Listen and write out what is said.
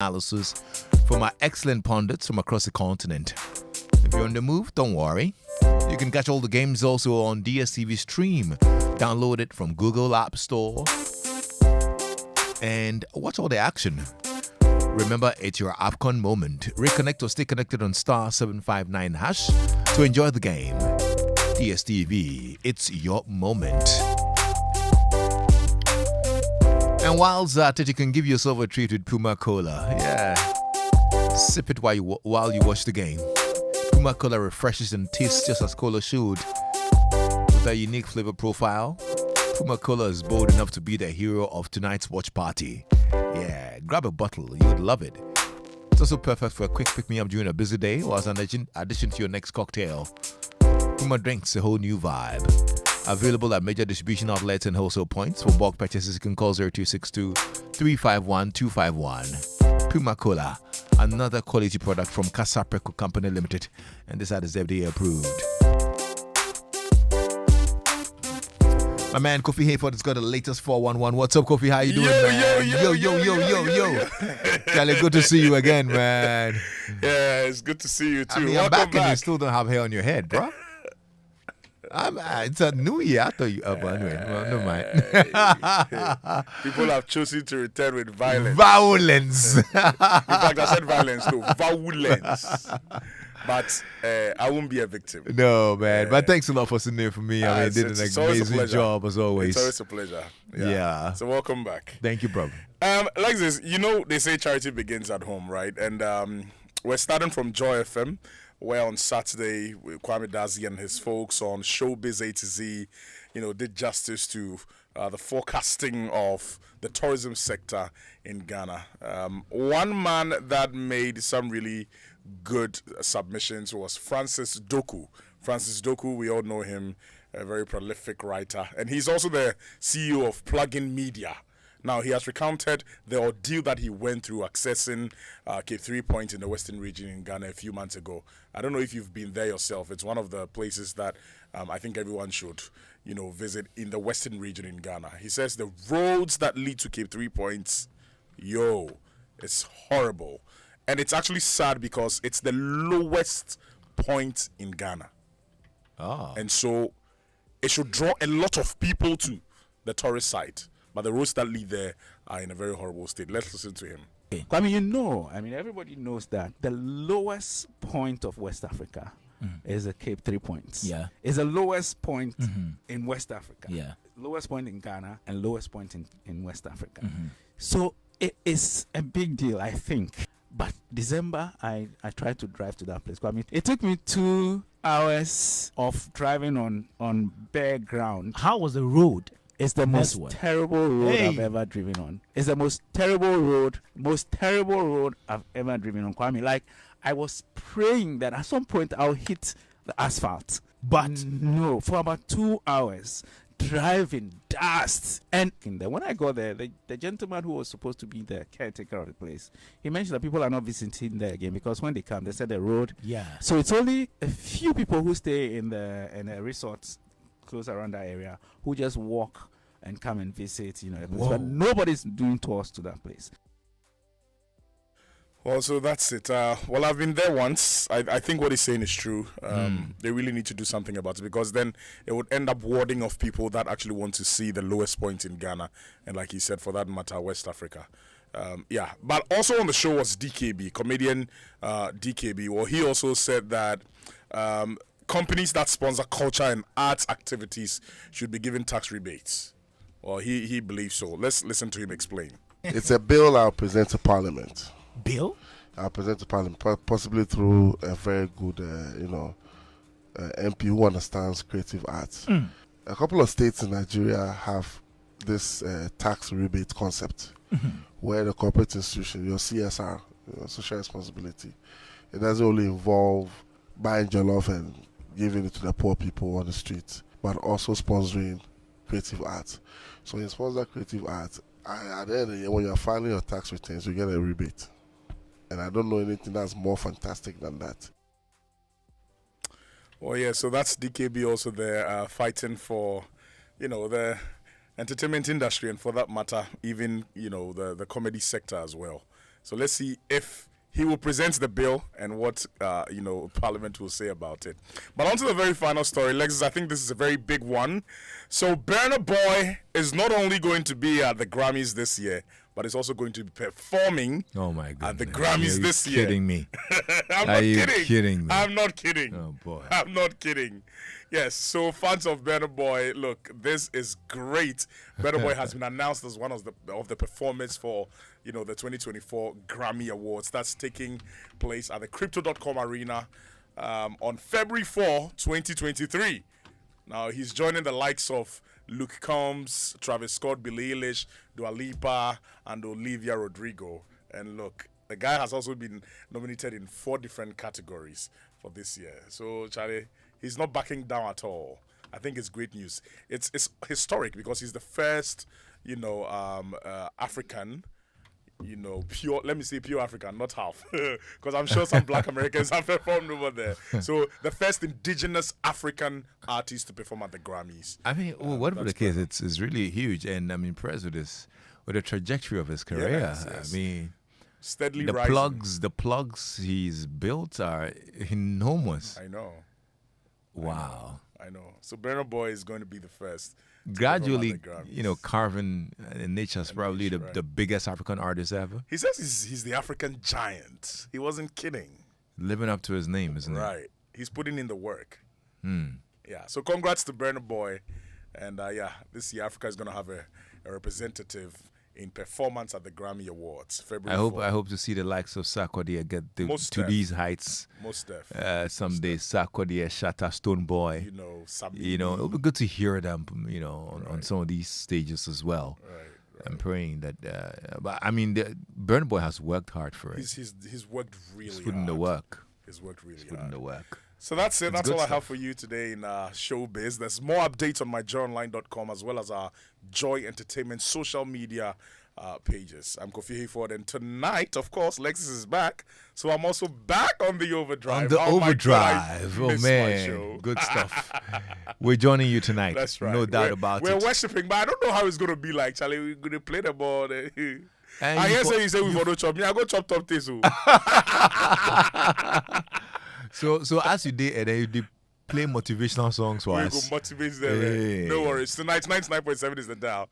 analysis from our excellent pundits from across the continent. If you're on the move, don't worry. You can catch all the games also on DSTV Stream. Download it from Google App Store and watch all the action. Remember, it's your AFCON moment. Reconnect or stay connected on star 759 hash to enjoy the game. DSTV, it's your moment. And whilst at it, you can give yourself a treat with Puma Cola. Yeah. Sip it while you watch the game. Puma Cola refreshes and tastes just as cola should. With a unique flavor profile, Puma Cola is bold enough to be the hero of tonight's watch party. Yeah, grab a bottle, you would love it. It's also perfect for a quick pick-me-up during a busy day or as an addition to your next cocktail. Puma drinks a whole new vibe. Available at major distribution outlets and wholesale points. For bulk purchases, you can call 0262 351 251. Puma Cola, another quality product from Casapreco Company Limited, and this ad is FDA approved. My man Kofi Hayford has got the latest 411. What's up, Kofi? How you doing, man? Yo. Charlie, good to see you again, man. Yeah, it's good to see you too. I mean, I'm back and you still don't have hair on your head, bro. It's a new year. I thought you but anyway, well, never mind. People have chosen to return with violence. In fact, I said violence, no, violence. But I won't be a victim. No, man. But thanks a lot for sitting there for me. I mean, did an amazing job as always. It's always a pleasure. Yeah. So welcome back. Thank you, brother. Lexis, you know they say charity begins at home, right? And we're starting from Joy FM, where on Saturday, Kwame Dazi and his folks on Showbiz A to Z, did justice to the forecasting of the tourism sector in Ghana. One man that made some really good submissions was Francis Doku. Francis Doku, we all know him, a very prolific writer. And he's also the CEO of Plugin Media. Now, he has recounted the ordeal that he went through accessing Cape 3 Point in the Western region in Ghana a few months ago. I don't know if you've been there yourself. It's one of the places that I think everyone should, visit in the Western region in Ghana. He says the roads that lead to Cape 3 Points, it's horrible. And it's actually sad because it's the lowest point in Ghana. And so it should draw a lot of people to the tourist site. But the roads that lead there are in a very horrible state. Let's listen to him. I mean, everybody knows that the lowest point of West Africa is the Cape 3 Points. Yeah. It's the lowest point in West Africa. Yeah. Lowest point in Ghana and lowest point in West Africa. So it is a big deal, I think. But December, I tried to drive to that place. I mean, it took me 2 hours of driving on bare ground. How was the road? It's the most terrible road I've ever driven on. It's the most terrible road I've ever driven on. Kwame, like, I was praying that at some point I'll hit the asphalt. But no, for about 2 hours, driving dust. And then when I got there, the gentleman who was supposed to be the caretaker of the place, he mentioned that people are not visiting there again because when they come, they said the road. Yeah. So it's only a few people who stay in the resorts close around that area who just walk and come and visit, but nobody's doing tours to that place. Well, so that's it. Well, I've been there once. I think what he's saying is true. They really need to do something about it because then it would end up warding off people that actually want to see the lowest point in Ghana. And like he said, for that matter, West Africa. But also on the show was DKB, comedian DKB. Well, he also said that companies that sponsor culture and arts activities should be given tax rebates. Well, he believes so. Let's listen to him explain. It's a bill I'll present to Parliament. Bill? I'll present to Parliament, possibly through a very good, MP who understands creative arts. A couple of states in Nigeria have this tax rebate concept where the corporate institution, your CSR, social responsibility, it doesn't only involve buying jollof and giving it to the poor people on the street, but also sponsoring creative arts. So you sponsor creative arts, at the end of the year, when you're filing your tax returns, you get a rebate. And I don't know anything that's more fantastic than that. Well, yeah, so that's DKB also there fighting for, the entertainment industry and for that matter, even, the comedy sector as well. So let's see if he will present the bill and what Parliament will say about it. But on to the very final story, Lexis. I think this is a very big one. So Burna Boy is not only going to be at the Grammys this year, but is also going to be performing at the Grammys this year. Kidding me? I'm Are not you kidding me? I'm not kidding. Oh boy. I'm not kidding. Yes, so fans of Burna Boy, look, this is great. Burna Boy has been announced as one of the performers for, the 2024 Grammy Awards. That's taking place at the Crypto.com Arena on February 4, 2023. Now, he's joining the likes of Luke Combs, Travis Scott, Billie Eilish, Dua Lipa, and Olivia Rodrigo. And look, the guy has also been nominated in 4 different categories for this year. So, Charlie, he's not backing down at all. I think it's great news. It's historic because he's the first, African, pure, let me say pure African, not half. Because I'm sure some black Americans have performed over there. So the first indigenous African artist to perform at the Grammys. I mean, whatever the case, it's really huge. And I'm impressed with the trajectory of his career. Yes. I mean, steadily the rising. plugs he's built are enormous. I know. Wow. I know. So Burna Boy is going to be the first. Gradually, to perform at the Grammys. carving Nature's probably Nature, right. the biggest African artist ever. He says he's the African giant. He wasn't kidding. Living up to his name, isn't it? Right. He's putting in the work. Hmm. Yeah. So congrats to Burna Boy. And this year Africa is going to have a representative in performance at the Grammy Awards. February 4th. I hope to see the likes of Sarkodie get to these heights. Most definitely. Someday Sarkodie, Shatta, Stone Boy. Sammy. It'll be good to hear them, on some of these stages as well. Right. I'm praying that, but I mean, Burna Boy has worked hard for it. He's worked really hard. He's put in the work. He's worked really Put in hard. the work. So that's it. It's That's good all I have stuff. for you today in Showbiz. There's more updates on myjoyonline.com as well as our Joy Entertainment social media pages. I'm Kofi Hayford, and tonight, of course, Lexis is back. So I'm also back on the Overdrive. On the Oh my God, I Overdrive. Oh, missed my man. show. Good stuff. We're joining you tonight. That's right. No doubt about We're it. worshipping, but I don't know how it's going to be like, Charlie. We're going to play the ball. And I hear you say we want to chop. Me, I go chop top this. So as you did, and then you did play motivational songs for We us. go motivate them. Hey. No worries. Tonight, 99.7 is the dial.